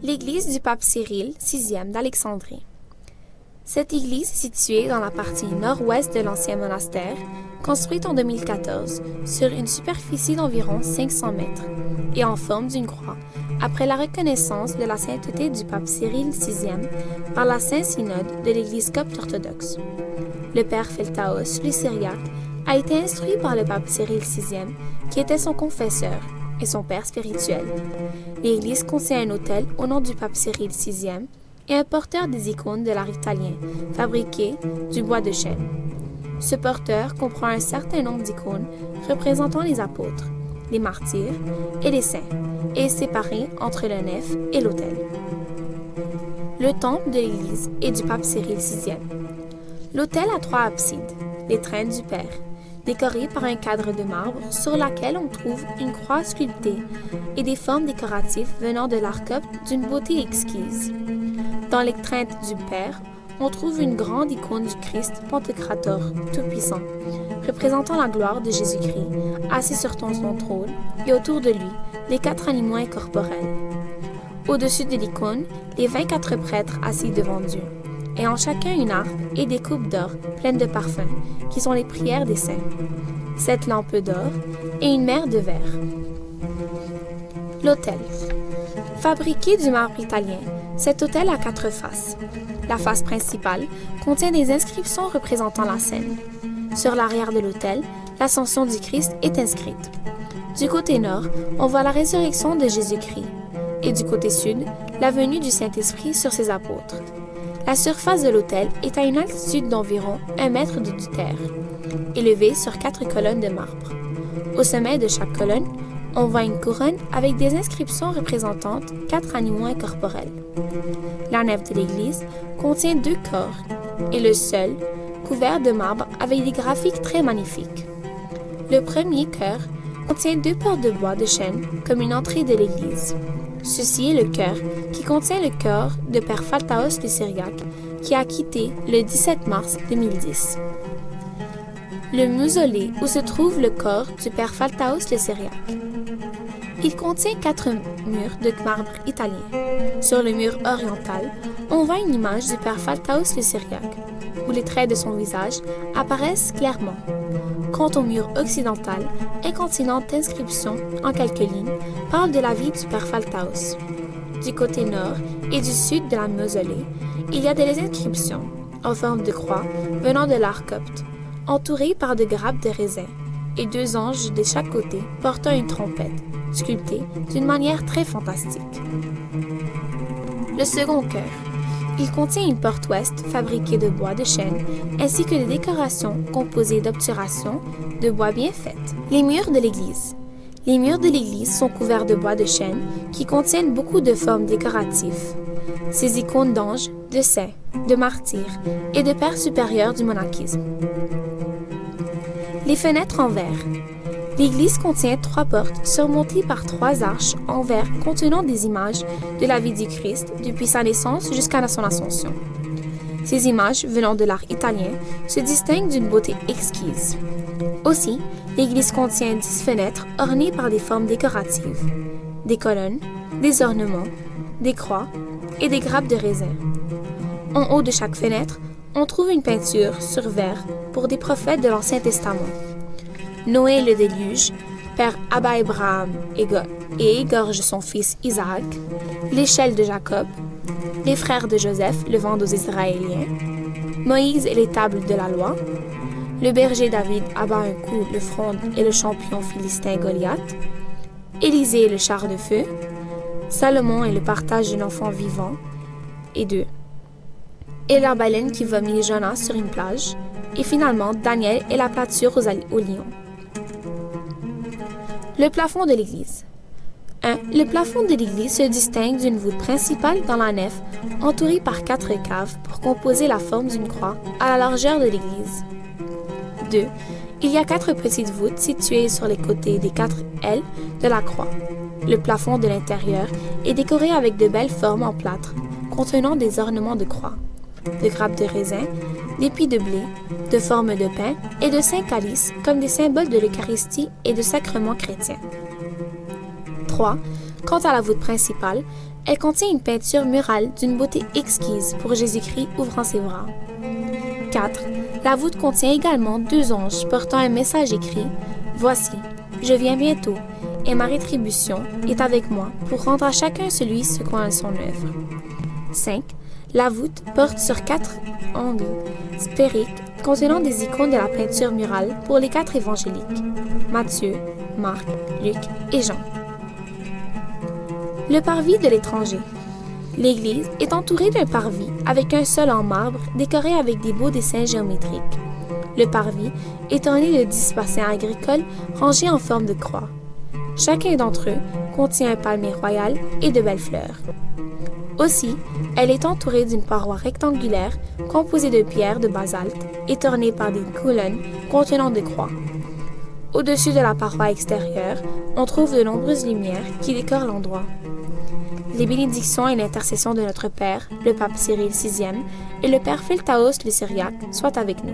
L'église du pape Cyril VI d'Alexandrie. Cette église est située dans la partie nord-ouest de l'ancien monastère, construite en 2014 sur une superficie d'environ 500 mètres et en forme d'une croix, après la reconnaissance de la sainteté du pape Cyril VI par la Saint Synode de l'Église copte orthodoxe. Le père Feltaos, le Syriaque, a été instruit par le pape Cyril VI, qui était son confesseur et son père spirituel. L'église contient un autel au nom du pape Cyril VI et un porteur des icônes de l'art italien, fabriqué du bois de chêne. Ce porteur comprend un certain nombre d'icônes représentant les apôtres, les martyrs et les saints, et est séparé entre la nef et l'autel. Le temple de l'église est du pape Cyril VI. L'autel a 3 absides, les traînes du Père, décorées par un cadre de marbre sur laquelle on trouve une croix sculptée et des formes décoratives venant de l'art copte d'une beauté exquise. Dans les traînes du Père, on trouve une grande icône du Christ Pantocrator, tout-puissant, représentant la gloire de Jésus-Christ, assis sur son trône, et autour de lui, les 4 animaux incorporels. Au-dessus de l'icône, les 24 prêtres assis devant Dieu, ayant chacun une harpe et des coupes d'or pleines de parfums, qui sont les prières des saints, 7 lampes d'or et une mer de verre. L'autel. Fabriqué du marbre italien, cet autel a 4 faces. La face principale contient des inscriptions représentant la scène. Sur l'arrière de l'autel, l'ascension du Christ est inscrite. Du côté nord, on voit la résurrection de Jésus-Christ, et du côté sud, la venue du Saint-Esprit sur ses apôtres. La surface de l'autel est à une altitude d'environ 1 mètre de terre, élevée sur 4 colonnes de marbre. Au sommet de chaque colonne, on voit une couronne avec des inscriptions représentant 4 animaux incorporels. La nef de l'église contient 2 corps, et le seul, couvert de marbre avec des graphiques très magnifiques. Le premier chœur contient 2 portes de bois de chêne comme une entrée de l'église. Ceci est le chœur qui contient le corps de père Feltaos le Syriaque, qui a quitté le 17 mars 2010. Le mausolée où se trouve le corps du père Feltaos le Syriaque. Il contient 4 murs de marbre italien. Sur le mur oriental, on voit une image du père Feltaos le Syriaque, où les traits de son visage apparaissent clairement. Quant au mur occidental, un continent d'inscriptions en quelques lignes parle de la vie du père Feltaos. Du côté nord et du sud de la mausolée, il y a des inscriptions en forme de croix venant de l'art copte, entourées par de grappes de raisin, et 2 anges de chaque côté portant une trompette, sculptée d'une manière très fantastique. Le second chœur. Il contient une porte ouest fabriquée de bois de chêne, ainsi que des décorations composées d'obturations de bois bien faites. Les murs de l'église. Les murs de l'église sont couverts de bois de chêne qui contiennent beaucoup de formes décoratives. Ces icônes d'anges, de saints, de martyrs et de pères supérieurs du monachisme. Les fenêtres en verre. L'église contient 3 portes surmontées par 3 arches en verre contenant des images de la vie du Christ depuis sa naissance jusqu'à son ascension. Ces images, venant de l'art italien, se distinguent d'une beauté exquise. Aussi, l'église contient 10 fenêtres ornées par des formes décoratives, des colonnes, des ornements, des croix et des grappes de raisin. En haut de chaque fenêtre, on trouve une peinture sur verre pour des prophètes de l'Ancien Testament. Noé le déluge, père Abba Abraham et égorge son fils Isaac, l'échelle de Jacob, les frères de Joseph le vendent aux Israéliens, Moïse et les tables de la loi, le berger David abat un coup le front et le champion philistin Goliath, Élisée et le char de feu, Salomon et le partage d'un enfant vivant, et 2, et la baleine qui vomit Jonas sur une plage, et finalement Daniel et la pâture au lion. Le plafond de l'église. 1. Le plafond de l'église se distingue d'une voûte principale dans la nef, entourée par 4 caves pour composer la forme d'une croix à la largeur de l'église. 2. Il y a 4 petites voûtes situées sur les côtés des 4 ailes de la croix. Le plafond de l'intérieur est décoré avec de belles formes en plâtre, contenant des ornements de croix, de grappes de raisin, d'épis de blé, de formes de pain et de 5 calices comme des symboles de l'Eucharistie et de sacrements chrétiens. 3. Quant à la voûte principale, Elle contient une peinture murale d'une beauté exquise pour Jésus-Christ ouvrant ses bras. 4. La voûte contient également 2 anges portant un message écrit « Voici, je viens bientôt, et ma rétribution est avec moi pour rendre à chacun celui ce qu'en est son œuvre. » 5. La voûte porte sur 4 angles sphériques contenant des icônes de la peinture murale pour les 4 évangéliques, Matthieu, Marc, Luc et Jean. Le parvis de l'étranger. L'église est entourée d'un parvis avec un sol en marbre décoré avec des beaux dessins géométriques. Le parvis est orné de 10 bassins agricoles rangés en forme de croix. Chacun d'entre eux contient un palmier royal et de belles fleurs. Aussi, elle est entourée d'une paroi rectangulaire composée de pierres de basalte et ornée par des colonnes contenant des croix. Au-dessus de la paroi extérieure, on trouve de nombreuses lumières qui décorent l'endroit. Les bénédictions et l'intercession de notre Père, le pape Cyril VI, et le Père Philtaos le Syriaque soient avec nous.